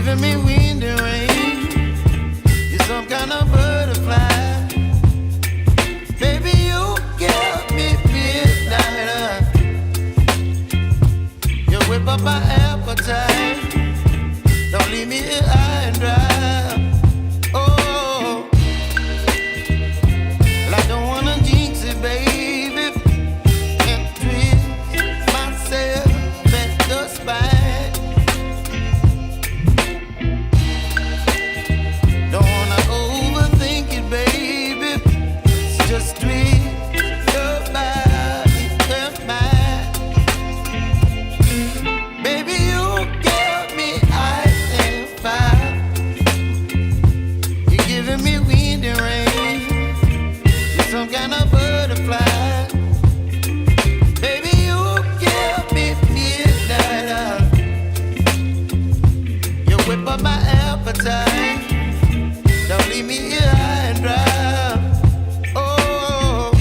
giving me wind and rain. You're some kind of butterfly. Baby, you give me midnight. You whip up my appetite. Don't leave me here high and dry. Oh, well, I don't wanna jinx it, baby, and twist myself at the spine. Don't wanna overthink it, baby. It's just twist your body and mine. Baby, you give me ice and fire. You're giving me wind and rain. You're some kind of butterfly. Baby, you give me midnight. You whip up my appetite. Don't leave me here high and dry. Oh,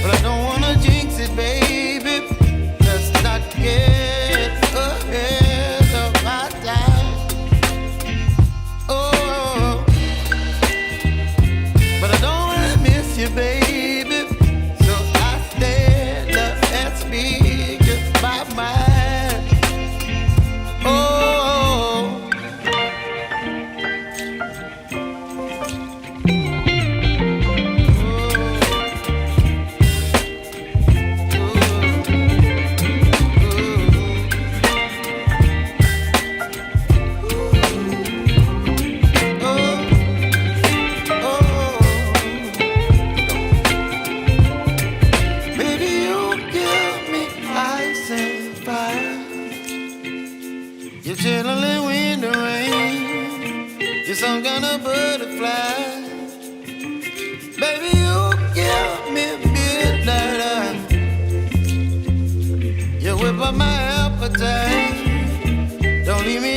but I don't wanna jinx it, baby. Let's not get ahead of my time. Oh, but I don't wanna miss you, baby. So I stand up and speak just my mind. Oh. Baby, you give me ice and fire. You're chilling wind and rain. You're some kind of butterfly. Baby, you give me midnight. You whip up my appetite. Don't leave me